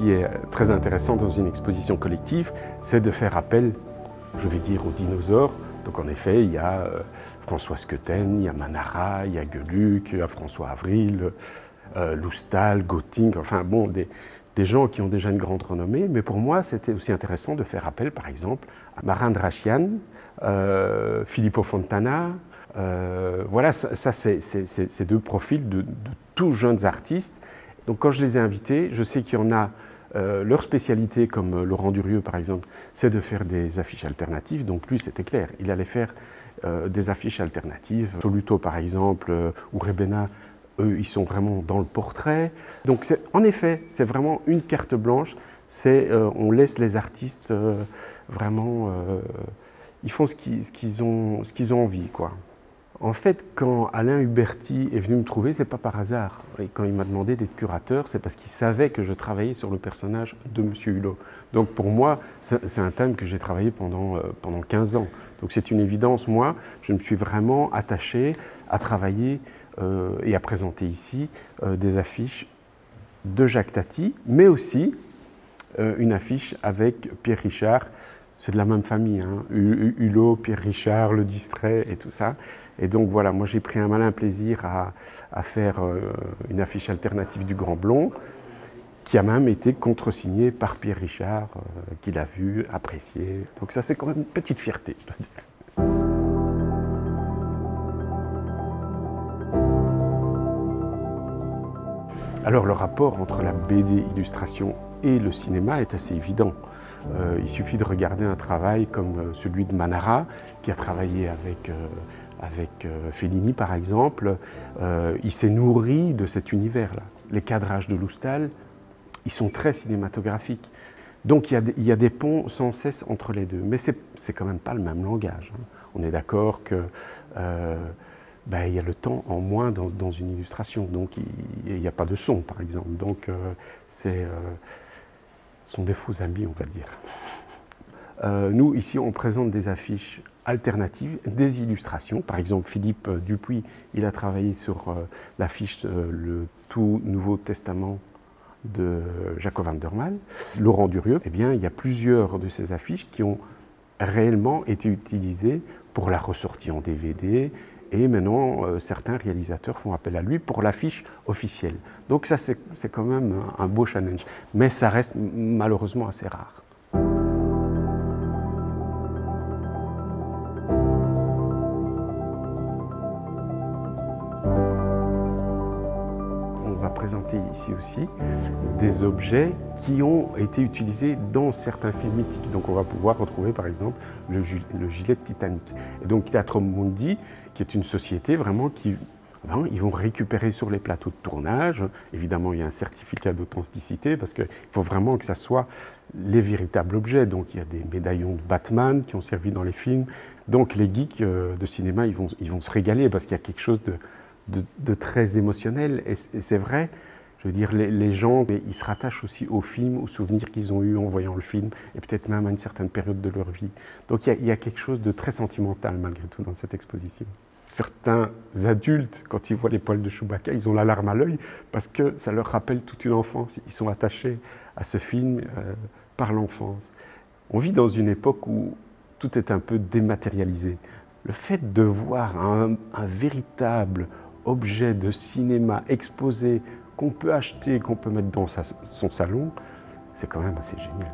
qui est très intéressant dans une exposition collective, c'est de faire appel, je vais dire, aux dinosaures. Donc en effet, il y a François Skeuten, il y a Manara, il y a Gueluc, il y a François Avril, Loustal, Gotting, enfin bon, des gens qui ont déjà une grande renommée. Mais pour moi, c'était aussi intéressant de faire appel, par exemple, à Marin Drachian, Filippo Fontana. Voilà, ça c'est deux profils de tout jeunes artistes. Donc quand je les ai invités, je sais qu'il y en a, leur spécialité, comme Laurent Durieux par exemple, c'est de faire des affiches alternatives. Donc lui, c'était clair, il allait faire des affiches alternatives. Soluto par exemple, ou Rebena, eux, ils sont vraiment dans le portrait. Donc en effet, c'est vraiment une carte blanche. On laisse les artistes vraiment, ils font ce qu'ils ont envie, quoi. En fait, quand Alain Huberti est venu me trouver, c'est pas par hasard. Et quand il m'a demandé d'être curateur, c'est parce qu'il savait que je travaillais sur le personnage de Monsieur Hulot. Donc pour moi, c'est un thème que j'ai travaillé pendant 15 ans. Donc c'est une évidence. Moi, je me suis vraiment attaché à travailler et à présenter ici des affiches de Jacques Tati, mais aussi une affiche avec Pierre Richard. C'est de la même famille, hein. Hulot, Pierre Richard, Le Distrait et tout ça. Et donc voilà, moi j'ai pris un malin plaisir à faire une affiche alternative du Grand Blond, qui a même été contresignée par Pierre Richard, qui l'a vu, apprécié. Donc ça c'est quand même une petite fierté, je dois dire. Alors le rapport entre la BD illustration et le cinéma est assez évident. Il suffit de regarder un travail comme celui de Manara, qui a travaillé avec Fellini par exemple. Il s'est nourri de cet univers-là. Les cadrages de Loustal, ils sont très cinématographiques. Donc il y a des ponts sans cesse entre les deux. Mais c'est quand même pas le même langage, hein. On est d'accord que il y a le temps en moins dans une illustration, donc il n'y a pas de son par exemple. Donc ce sont des faux amis, on va dire. Nous, ici, on présente des affiches alternatives, des illustrations. Par exemple, Philippe Dupuis, il a travaillé sur l'affiche Le tout Nouveau Testament de Jacob van der Mael. Laurent Durieux, eh bien, il y a plusieurs de ces affiches qui ont réellement été utilisées pour la ressortie en DVD. Et maintenant, certains réalisateurs font appel à lui pour l'affiche officielle. Donc ça, c'est quand même un beau challenge. Mais ça reste malheureusement assez rare. On va présenter ici aussi des objets qui ont été utilisés dans certains films mythiques. Donc on va pouvoir retrouver par exemple le gilet de Titanic. Et donc Teatro Mundi, qui est une société vraiment ils vont récupérer sur les plateaux de tournage. Évidemment, il y a un certificat d'authenticité parce qu'il faut vraiment que ça soit les véritables objets. Donc il y a des médaillons de Batman qui ont servi dans les films. Donc les geeks de cinéma, ils vont se régaler parce qu'il y a quelque chose de très émotionnel. Et c'est vrai, je veux dire, les gens, ils se rattachent aussi au film, aux souvenirs qu'ils ont eus en voyant le film, et peut-être même à une certaine période de leur vie. Donc il y a quelque chose de très sentimental malgré tout dans cette exposition. Certains adultes, quand ils voient les poils de Chewbacca, ils ont la larme à l'œil parce que ça leur rappelle toute une enfance. Ils sont attachés à ce film par l'enfance. On vit dans une époque où tout est un peu dématérialisé. Le fait de voir un véritable objet de cinéma exposé qu'on peut acheter, qu'on peut mettre dans son salon, c'est quand même assez génial.